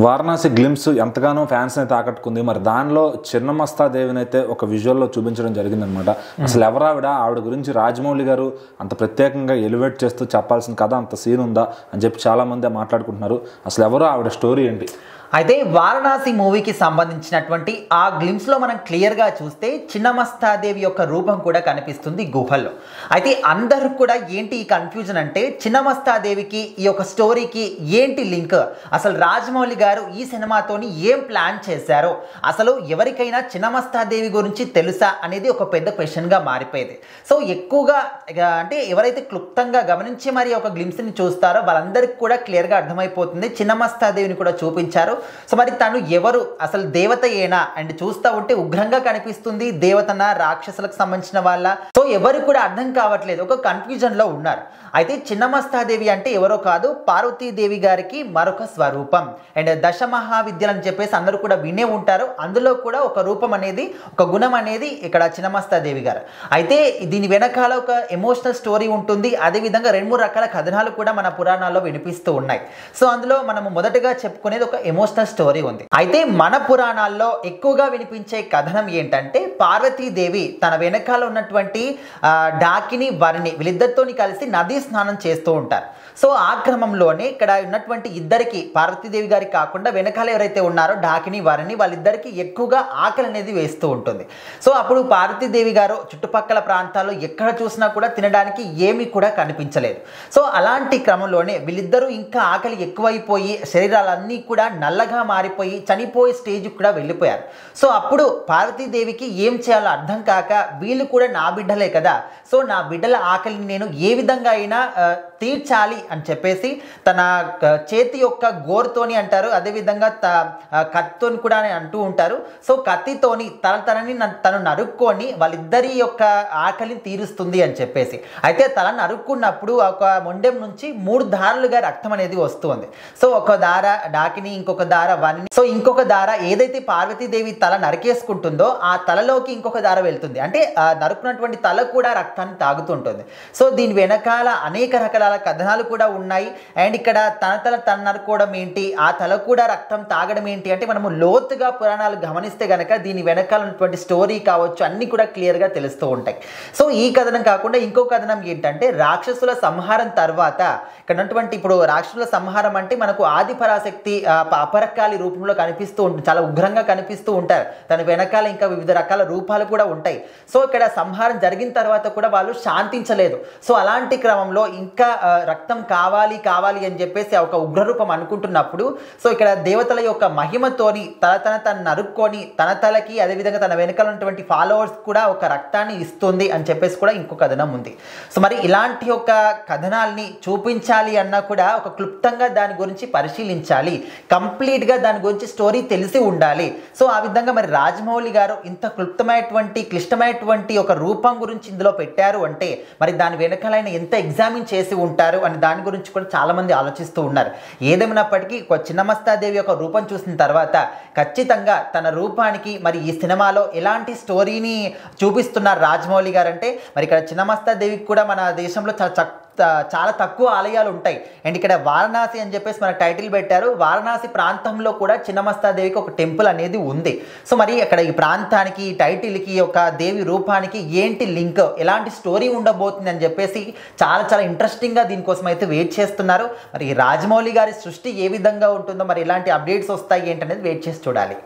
Varanasi glimpse ఎంతగానో ఫ్యాన్స్ని అయితే ఆకట్టుకుంది. మరి దానిలో చిన్నమస్తాదేవిని అయితే ఒక విజువల్లో చూపించడం జరిగిందనమాట. అసలు ఆవిడ గురించి రాజమౌళి గారు అంత ప్రత్యేకంగా ఎలివేట్ చేస్తూ చెప్పాల్సిన కథ అంత సీన్ ఉందా అని చెప్పి చాలామంది మాట్లాడుకుంటున్నారు. అసలు ఆవిడ స్టోరీ ఏంటి? అయితే వారణాసి మూవీకి సంబంధించినటువంటి ఆ గ్లిమ్స్లో మనం క్లియర్గా చూస్తే చిన్నమస్తాదేవి యొక్క రూపం కూడా కనిపిస్తుంది గుహల్లో. అయితే అందరూ కూడా ఏంటి ఈ కన్ఫ్యూజన్ అంటే చిన్నమస్తాదేవికి ఈ యొక్క స్టోరీకి ఏంటి లింక్, అసలు రాజమౌళి గారు ఈ సినిమాతోని ఏం ప్లాన్ చేశారో, అసలు ఎవరికైనా చిన్నమస్తాదేవి గురించి తెలుసా అనేది ఒక పెద్ద క్వశ్చన్గా మారిపోయేది. సో ఎక్కువగా అంటే ఎవరైతే క్లుప్తంగా గమనించి మరి ఒక గ్లిమ్స్ని చూస్తారో వాళ్ళందరికీ కూడా క్లియర్గా అర్థమైపోతుంది. చిన్నమస్తాదేవిని కూడా చూపించారు. సో మరి తను ఎవరు, అసలు దేవత ఏనా అండ్ చూస్తూ ఉంటే ఉగ్రంగా కనిపిస్తుంది, దేవతన రాక్షసులకు సంబంధించిన వాళ్ళ, సో ఎవరు కూడా అర్థం కావట్లేదు, ఒక కన్ఫ్యూజన్లో ఉన్నారు. అయితే చిన్నమస్తాదేవి అంటే ఎవరో కాదు, పార్వతీదేవి గారికి మరొక స్వరూపం. అండ్ దశమహావిద్యలు అని చెప్పేసి అందరూ కూడా వినే ఉంటారు. అందులో కూడా ఒక రూపం అనేది, ఒక గుణం అనేది ఇక్కడ చిన్నమస్తాదేవి గారు. అయితే దీని వెనకాల ఒక ఎమోషనల్ స్టోరీ ఉంటుంది. అదేవిధంగా 2-3 రకాల కథనాలు కూడా మన పురాణాల్లో వినిపిస్తూ ఉన్నాయి. సో అందులో మనము మొదటగా చెప్పుకునేది ఒక ఎమోషనల్ స్టోరీ ఉంది. అయితే మన పురాణాల్లో ఎక్కువగా వినిపించే కథనం ఏంటంటే పార్వతీదేవి తన వెనకాల ఉన్నటువంటి డాకిని వరుణి వీళ్ళిద్దరితోని కలిసి నదీ స్నానం చేస్తూ ఉంటారు. సో ఆ క్రమంలోనే ఇక్కడ ఉన్నటువంటి ఇద్దరికి, పార్వతీదేవి గారికి కాకుండా వెనకాల ఎవరైతే ఉన్నారో డాకిని వరుణి, వాళ్ళిద్దరికి ఎక్కువగా ఆకలి అనేది వేస్తూ ఉంటుంది. సో అప్పుడు పార్వతీదేవి గారు చుట్టుపక్కల ప్రాంతాల్లో ఎక్కడ చూసినా కూడా తినడానికి ఏమీ కూడా కనిపించలేదు. సో అలాంటి క్రమంలోనే వీళ్ళిద్దరూ ఇంకా ఆకలి ఎక్కువైపోయి శరీరాలన్నీ కూడా నల్లగా మారిపోయి చనిపోయే స్టేజ్కి కూడా వెళ్ళిపోయారు. సో అప్పుడు పార్వతీదేవికి ఏం చేయాలో అర్థం కాక, వీళ్ళు కూడా నా బిడ్డలే కదా, సో నా బిడ్డల ఆకలిని నేను ఏ విధంగా అయినా తీర్చాలి అని చెప్పేసి తన చేతి యొక్క గోరుతోని అంటారు, అదేవిధంగా కత్తితోని కూడా అంటూ ఉంటారు. సో కత్తితోని తనని తను నరుక్కొని వాళ్ళిద్దరి యొక్క ఆకలిని తీరుస్తుంది అని చెప్పేసి. అయితే తల నరుక్కున్నప్పుడు ఒక మొండెం నుంచి 3 దారులుగా రక్తం అనేది వస్తుంది. సో ఒక దార డాకిని, ఇంకొక దార వన్ని, సో ఇంకొక దార ఏదైతే పార్వతీదేవి తల నరికేసుకుంటుందో ఆ తలలోకి ఇంకొక దార వెళ్తుంది. అంటే నరుకున్నటువంటి తల కూడా రక్తాన్ని తాగుతుంటుంది. సో దీని వెనకాల అనేక రకాల కథనాలు కూడా ఉన్నాయి. అండ్ ఇక్కడ తన నరుకోవడం ఏంటి, ఆ తల కూడా రక్తం తాగడం ఏంటి అంటే మనము లోతుగా పురాణాలు గమనిస్తే గనక దీని వెనకాల ఉన్నటువంటి స్టోరీ కావచ్చు అన్ని కూడా క్లియర్గా తెలుస్తూ ఉంటాయి. సో ఈ కథనం కాకుండా ఇంకో కథనం ఏంటంటే రాక్షసుల సంహారం తర్వాత ఇక్కడ ఉన్నటువంటి, ఇప్పుడు రాక్షసుల సంహారం అంటే మనకు ఆది పరాశక్తి అపరకాలి రూపంలో కనిపిస్తూ ఉంటుంది, చాలా ఉగ్రంగా కనిపిస్తూ ఉంటారు. తన వెనకాల ఇంకా వివిధ రకాల రూపాలు కూడా ఉంటాయి. సో ఇక్కడ సంహారం జరిగిన తర్వాత కూడా వాళ్ళు శాంతించలేదు. సో అలాంటి క్రమంలో ఇంకా రక్తం కావాలి అని చెప్పేసి ఒక ఉగ్రరూపం అనుకుంటున్నప్పుడు, సో ఇక్కడ దేవతల యొక్క మహిమతోని తను నరుక్కొని తన తలకి అదేవిధంగా తన వెనకాల ఉన్నటువంటి ఫాలోవర్స్ కూడా ఒక రక్తాన్ని ఇస్తుంది అని చెప్పేసి కూడా ఇంకో కథనం ఉంది. సో మరి ఇలాంటి ఒక కథనాల్ని చూపించాలి అన్నా కూడా ఒక క్లుప్తంగా దాని గురించి పరిశీలించాలి, కంప్లీట్గా దాని గురించి స్టోరీ తెలిసి ఉండాలి. సో ఆ విధంగా మరి రాజమౌళి గారు ఇంత క్లిష్టమైనటువంటి ఒక రూపం గురించి ఇందులో పెట్టారు అంటే మరి దాని వెనకాలైన ఎంత ఎగ్జామిన్ చేసి ఉంటారు అని దాని గురించి కూడా చాలామంది ఆలోచిస్తూ ఉన్నారు. ఏదేమైనప్పటికీ చిన్నమస్తాదేవి యొక్క రూపం చూసిన తర్వాత ఖచ్చితంగా తన రూపానికి మరి ఈ సినిమాలో ఎలాంటి స్టోరీని చూపిస్తున్నారు రాజమౌళి గారు అంటే, మరి ఇక్కడ చిన్నమస్తాదేవికి కూడా మన దేశంలో చాలా తక్కువ ఆలయాలు ఉంటాయి. అండ్ ఇక్కడ వారణాసి అని చెప్పేసి మన టైటిల్ పెట్టారు. వారణాసి ప్రాంతంలో కూడా చిన్నమస్తాదేవికి ఒక టెంపుల్ అనేది ఉంది. సో మరి అక్కడ ఈ ప్రాంతానికి, ఈ టైటిల్కి, ఒక దేవి రూపానికి ఏంటి లింక్, ఎలాంటి స్టోరీ ఉండబోతుంది అని చెప్పేసి చాలా ఇంట్రెస్టింగ్గా దీనికోసం అయితే వెయిట్ చేస్తున్నారు. మరి రాజమౌళి గారి సృష్టి ఏ విధంగా ఉంటుందో, మరి ఇలాంటి అప్డేట్స్ వస్తాయి ఏంటనేది వెయిట్ చేసి చూడాలి.